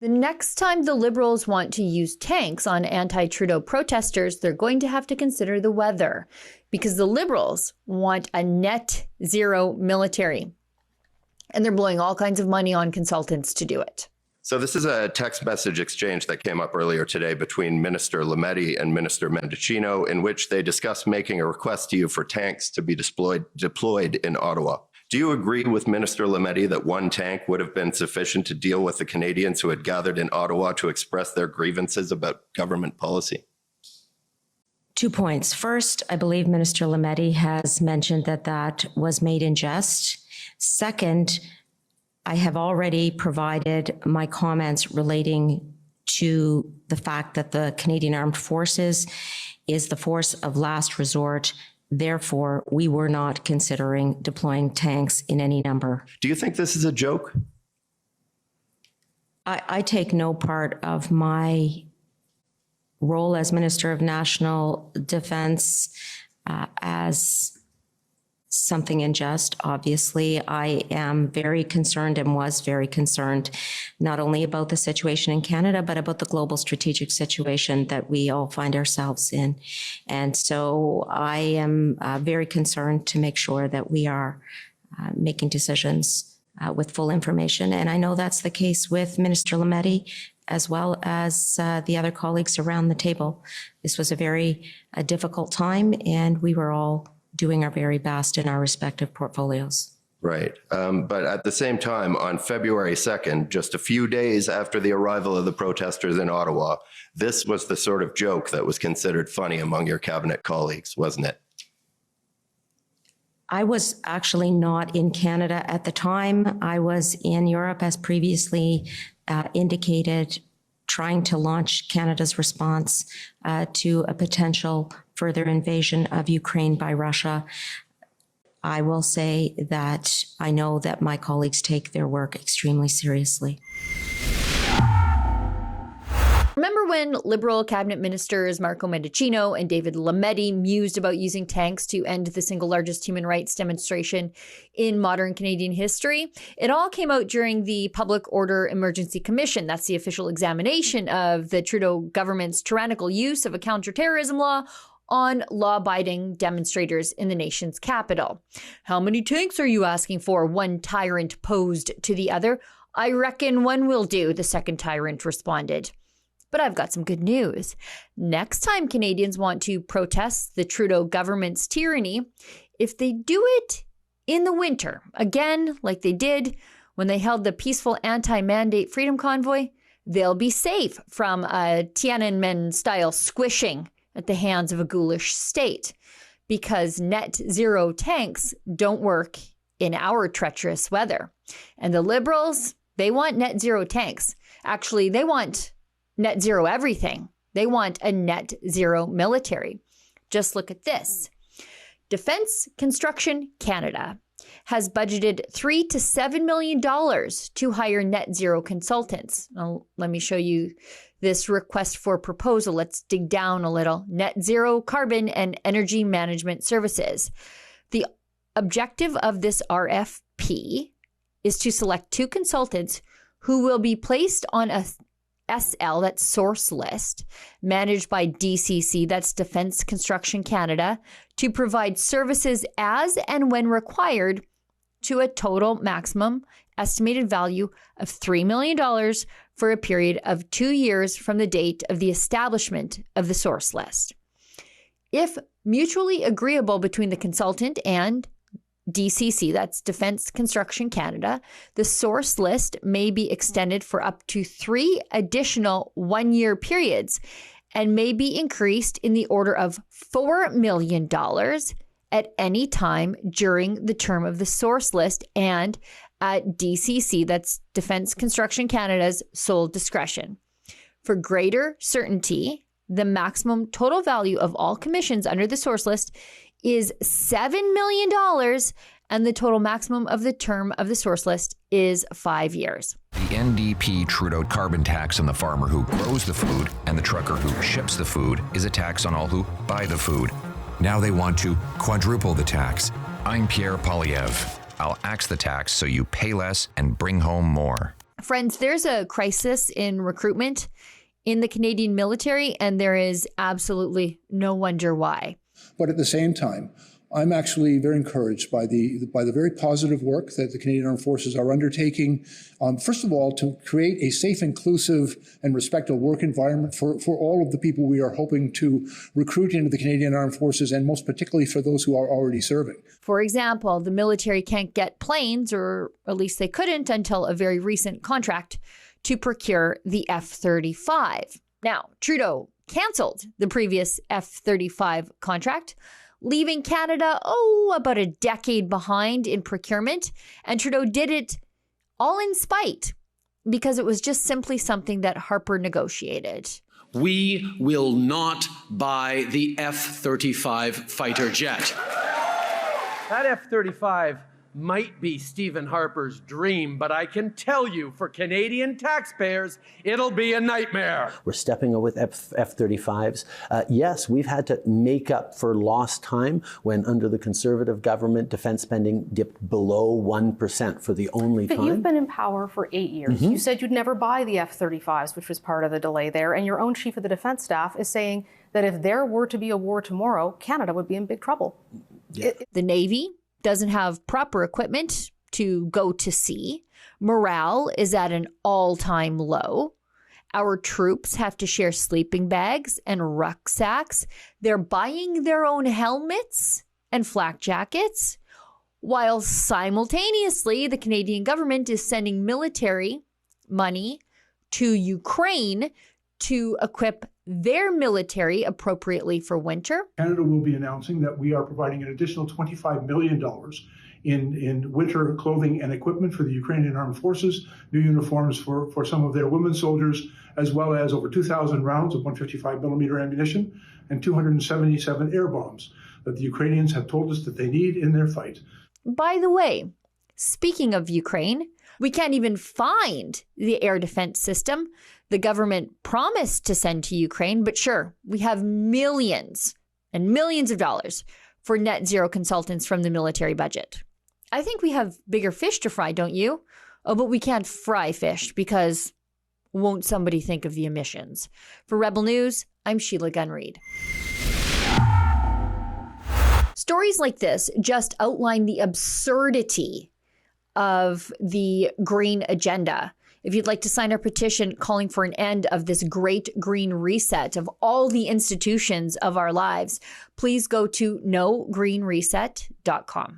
The next time the Liberals want to use tanks on anti-Trudeau protesters, they're going to have to consider the weather, because the Liberals want a net zero military, and they're blowing all kinds of money on consultants to do it. So this is a text message exchange that came up earlier today between Minister Lametti and Minister Mendicino, in which they discussed making a request to you for tanks to be deployed in Ottawa. Do you agree with Minister Lametti that one tank would have been sufficient to deal with the Canadians who had gathered in Ottawa to express their grievances about government policy? 2 points. First, I believe Minister Lametti has mentioned that that was made in jest. Second, I have already provided my comments relating to the fact that the Canadian Armed Forces is the force of last resort. Therefore, we were not considering deploying tanks in any number. Do you think this is a joke? I take no part of my role as Minister of National Defense as something unjust. Obviously, I am very concerned and was very concerned not only about the situation in Canada, but about the global strategic situation that we all find ourselves in. And so I am very concerned to make sure that we are making decisions with full information. And I know that's the case with Minister Lametti, as well as the other colleagues around the table. This was a very difficult time, and we were all doing our very best in our respective portfolios. Right. But at the same time, on February 2nd, just a few days after the arrival of the protesters in Ottawa, this was the sort of joke that was considered funny among your cabinet colleagues, wasn't it? I was actually not in Canada at the time. I was in Europe, as previously indicated, trying to launch Canada's response to a potential further invasion of Ukraine by Russia. I will say that I know that my colleagues take their work extremely seriously. Remember when Liberal cabinet ministers Marco Mendicino and David Lametti mused about using tanks to end the single largest human rights demonstration in modern Canadian history? It all came out during the Public Order Emergency Commission. That's the official examination of the Trudeau government's tyrannical use of a counterterrorism law on law-abiding demonstrators in the nation's capital. How many tanks are you asking for? One tyrant posed to the other. I reckon one will do, the second tyrant responded. But I've got some good news. Next time Canadians want to protest the Trudeau government's tyranny, if they do it in the winter, again, like they did when they held the peaceful anti-mandate freedom convoy, they'll be safe from a Tiananmen-style squishing at the hands of a ghoulish state, because net zero tanks don't work in our treacherous weather. And the Liberals, they want net zero tanks. Actually, they want net zero everything. They want a net zero military. Just look at this. Defense Construction Canada has budgeted $3 to $7 million to hire net zero consultants. Now, let me show you this request for proposal. Let's dig down a little. Net zero carbon and energy management services. The objective of this RFP is to select 2 consultants who will be placed on a SL, that's source list, managed by DCC, that's Defense Construction Canada, to provide services as and when required to a total maximum estimated value of $3 million for a period of 2 years from the date of the establishment of the source list. If mutually agreeable between the consultant and DCC, that's Defense Construction Canada, the source list may be extended for up to 3 additional 1-year periods and may be increased in the order of $4 million at any time during the term of the source list and at DCC, that's Defense Construction Canada's sole discretion. For greater certainty, the maximum total value of all commissions under the source list is $7 million, and the total maximum of the term of the source list is 5 years. The NDP Trudeau carbon tax on the farmer who grows the food and the trucker who ships the food is a tax on all who buy the food. Now they want to quadruple the tax. I'm Pierre Poilievre. I'll axe the tax so you pay less and bring home more. Friends, there's a crisis in recruitment in the Canadian military, and there is absolutely no wonder why. But at the same time, I'm actually very encouraged by the very positive work that the Canadian Armed Forces are undertaking. First of all, to create a safe, inclusive, and respectful work environment for all of the people we are hoping to recruit into the Canadian Armed Forces, and most particularly for those who are already serving. For example, the military can't get planes, or at least they couldn't until a very recent contract to procure the F-35. Now, Trudeau canceled the previous F-35 contract, leaving Canada, about a decade behind in procurement. And Trudeau did it all in spite, because it was just simply something that Harper negotiated. We will not buy the F-35 fighter jet. That F-35 might be Stephen Harper's dream, but I can tell you, for Canadian taxpayers, it'll be a nightmare. We're stepping up with F-35s. Yes, we've had to make up for lost time when, under the Conservative government, defense spending dipped below 1% for the only time. But you've been in power for 8 years. You said you'd never buy the F-35s, which was part of the delay there, and your own chief of the defense staff is saying that if there were to be a war tomorrow, Canada would be in big trouble. Yeah. The Navy doesn't have proper equipment to go to sea. Morale is at an all-time low. Our troops have to share sleeping bags and rucksacks. They're buying their own helmets and flak jackets, while simultaneously the Canadian government is sending military money to Ukraine to equip their military appropriately for winter. Canada will be announcing that we are providing an additional $25 million in winter clothing and equipment for the Ukrainian Armed Forces, new uniforms for some of their women soldiers, as well as over 2,000 rounds of 155 millimeter ammunition and 277 air bombs that the Ukrainians have told us that they need in their fight. By the way, speaking of Ukraine, we can't even find the air defense system the government promised to send to Ukraine, but sure, we have millions and millions of dollars for net zero consultants from the military budget. I think we have bigger fish to fry, don't you? Oh, but we can't fry fish because won't somebody think of the emissions? For Rebel News, I'm Sheila Gunn-Reid. Stories like this just outline the absurdity of the green agenda. If you'd like to sign our petition calling for an end of this great green reset of all the institutions of our lives, please go to nogreenreset.com.